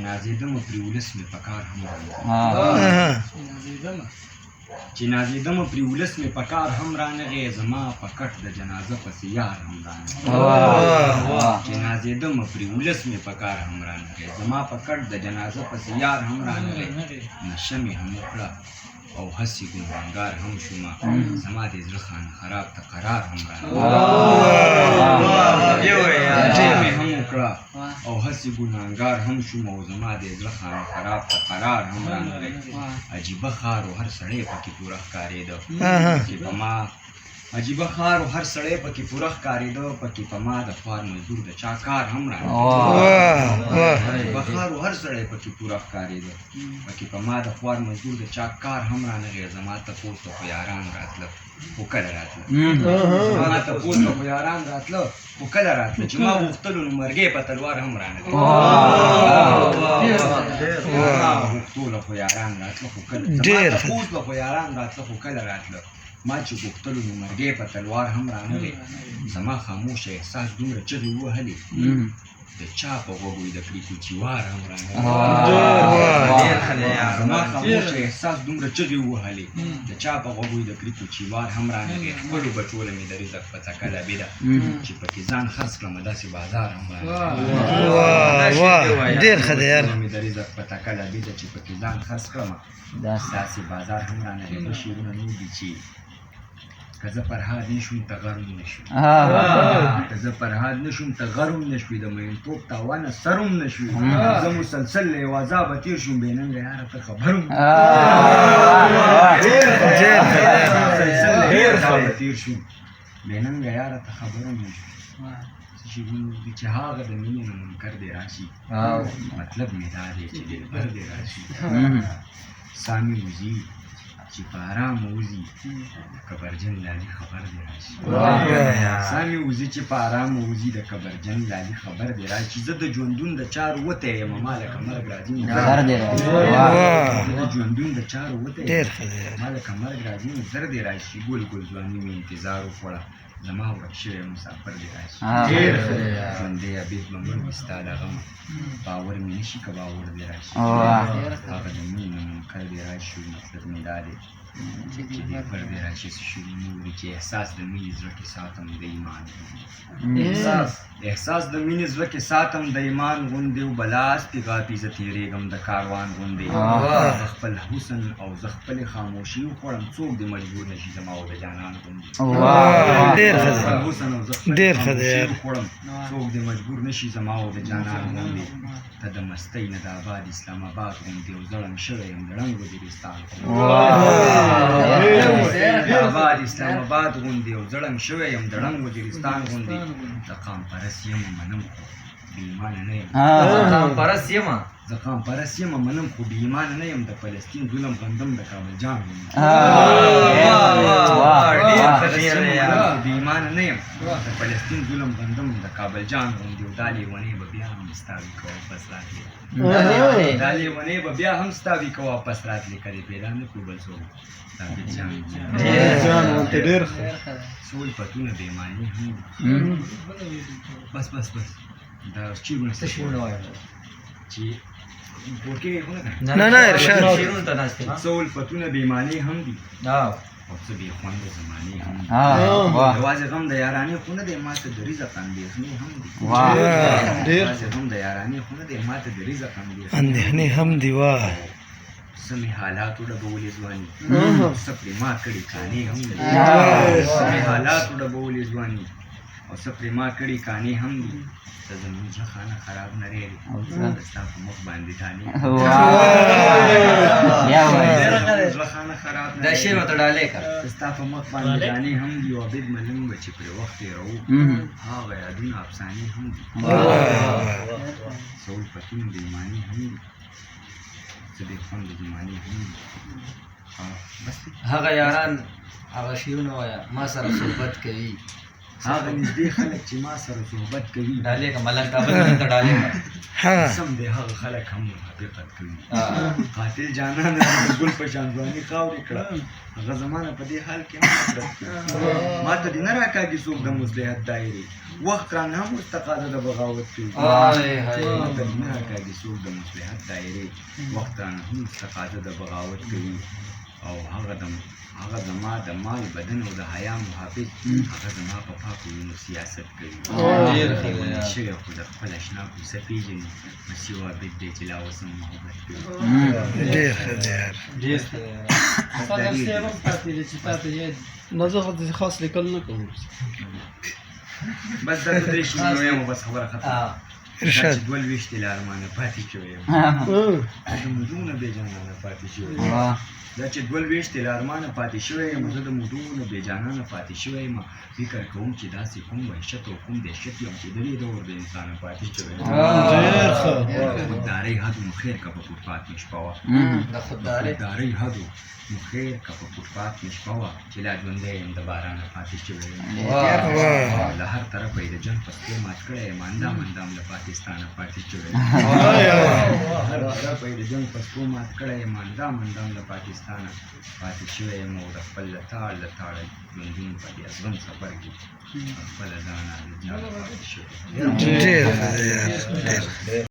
نازېدمه پرې ولس مې په کار هم رانغی چې نازېدمه پرې ولس مې په کار هم رانغی زما په کټ د جنازه پسې یار هم رانغی چې نازېدمه پرې ولس مې په کار هم رانغی زما په کټ د جنازه پسې یار هم رانغی نشه مې هم وکړه او هسې ګنهګار هم شومه زما دې زړه خانه خراب ته قرار هم رانغی مې هم وکړه او هسې ګنهګار هم شوم او زما دې زړه خانه خراب ته قرار هم رانغی عجیبه ښار و هر سړی پکې پوره ښکارېده پکې په ما عجیبه ښار و هر سړی پکې پوره ښکارېده پکې په ما د خوار مزدور د چا کار هم رانغی عجیبه ښار و هر سړی پکې پوره ښکارېده پکې په ما د خوار مزدور د چا کار هم رانغی زما تپوس ته خو یاران راتله خو کله راتله زما تپوس ته خو یاران راتله خو کله راتله چې ما غوښتلو نو مرګی په تلوار هم رانغی ما غوښتلو خو یاران راتله خو کله زما تپوس ته خو یاران راتله خو کله راتله ما چې غوښتلو نو مرګی په تلوار هم رانغی زما خاموشه احساس دومره چغې ووهلې د چا په غوږو یې د کړي کوچیوار هم رانغی زما خاموشه احساس دومره چغې ووهلې د چا په غوږو یې د کړي کوچیوار هم رانغی خپلو بچوله مې د رزق په څکه لبېده چې پکې ځان خرڅ کړمه داسې بازار هم رانغی ډېر ښه دی یار مې د رزق په څکه لبېده چې پکې ځان خرڅ کړمه داسې بازار هم رانغی ښه شعرونه نور دي چې که زه فرهاد نه شوم ته غرم نه شوي که زه فرهاد نه شوم ته غرم نه شوي د مینتوب تاوانه سرم نه شوي زه مسلسل له یو عذابه تېر شوم بې ننګه یاره ته خبر هم مسلسل له یو عذابه تېر شوم بې ننګه یاره ته خبر هم نه شوي څه شعرونه دي چې هغه د مینې نه منکر دې راشي مطلب مې دا دی چې دلبر دې راشي ساه مې وځي چې په آرام وځي د کبرجن لالي خبر دې راشي ساه مې وځي چې په آرام وځي د کبرجن لالي خبر دې راشي زه د ژوندون د چارو وتی یم ما لکه مرګ راځي د ژوندون د چارو وتی یم ما لکه مرګ راځي نو زر دې راشي ګل ګل ځواني مې انتظار وخوړه زما ورک شوی مسافر دې راشي ژوندی عبید به مړ وي ستا له غمه باور مې نه شي که باور دې راشي هغه د مینې نه منکر دې راشي مطلب مې دا دی چې دلبر دې راشي څه شعرونه وکړي چې احساس د مینې زړه کې ساتم د ایمان احساس د مینې زړه کې ساتم د ایمان غوندې و بلاس پې غاپي زه تېرېږم د کاروان غوندې زه خپل حسن او زه خپلې خاموشي وخوړم څوک دې مجبور نه شي زما او د جانان غوندې خپل حسن او زه خپلې خاموشي وخوړم څوک دې مجبور نه شي زما او د جانان غوندې ته د مستۍ نه د آباد اسلام آباد غوندې او زړم شوی یم د ړنګ وزیرستان آباد اسلام آباد غوندې او زړم شوی یم د ړنګ وزیرستان غوندې د قام پرست یم منم خو بې ایمانه نه یم زه قام پرست یم منم خو بې ایمانه نه یم د فلسطین ظلم غندم د کابل جان غوندې بې ایمانه نه یم د فلسطین ظلم غندم د کابل جان غوندې او دا لیونۍ به بیا هم ستا وي که واپس راتلې دا لیونۍ به بیا هم ستا وي که واپس راتلې که دې پیدا نه کړو بل څوک ثابت جان څو الفتونه بې معنې هم بس دا چیرونه څه شعرونه وایم چې پورکې نه ارشاد څو الفتونه بې معنې هم دي او څه بې خونده زمانې هم دي یوازې غم د یارانې خو نه دی ما ته د رزق اندېښنې هم دي یوازې غم د یارانې خو نه دی ما ته د رزق اندېښنې هم دي څه مې حالاتو ډبولې ځواني څه پرې ما کړي کانې هم دي څه مې حالاتو ډبولې ځواني او څه پرې ما کړي کانې هم دي ته زموږ زړه خانه خراب نه ریلې ستا په مخ باندې ټانې زړه خانه خراب نه ستا په مخ باندې ټانې هم دي او عبید ملنګ به چې پرې وخت تېروو هغه یادونه افسانې هم دي څه الفتونه بې معنې هم دي څه بې خونده زمانې هم دي هغه یاران هغه شعرونه وایه ما سره صحبت کوي هغه نږدې خلک چې ما سره صحبت کوي ډالې کا ملنګ کابل ته ډالې کا ها سم دی هغه خلک هم محبت کوي قاتل جانان د ګل په شان ځواني خاورې کړه هغه زمانه په دې حال کې هم نفرت کوي ما ته دې نه راکاږي څوک د مصلحت دایرې وخت رانه هم اوس تقاضا د بغاوت کوي ما ته دې نه راکاږي څوک د مصلحت دایرې وخت رانه هم اوس تقاضا د بغاوت کوي او هغه زما د مال بدن او د حیا محافظ هغه زما په پاکو وینو سیاست کوي لیونی شوی خو د خپل اشنا کوڅه پېژني بس یو عابد دی چې لا اوس هم محبت کوي ډېر ښه دی یار صدر صاحب هم پاتې دی چې تا ته یاد نه زه خاص لیکل نه کوم بس دا درې شي نو بس خبره ختمه ارشاد چې دوه لوېشتې له ارمانه پاتې شوی یم د موضوعونه بېجانانه پاتې شوی یم دا چې دوه لوېشتې له ارمانه پاتې شوی یم زه د موضوعونه بېجانانه پاتې شوی یم فکر کوم چې داسې کوم وحشت او کوم دهشت یم چې د دې دور د انسانه پاتې شوی یم خوددارۍ حد نو خیر که په فوټپات مې شپه وه خوددارۍ حد نو خیر که په فوټپات مې شپه وه چې لا ژوندی یم د بارانه پاتې شوی یم له هر طرفه یې د جنګ پسکې مات کړی یم اندام له پاکستانه پاتې شوی یم هر طرفه یې د جنګ پسکو مات کړی یم اندام له پاکستانه پاتې شوی یم او د خپل له تاړه ژوندون په دې ازغم سفر کې خپله ځانه د جنګ پاتې شوی یم ډېر ښه دی یار ډېر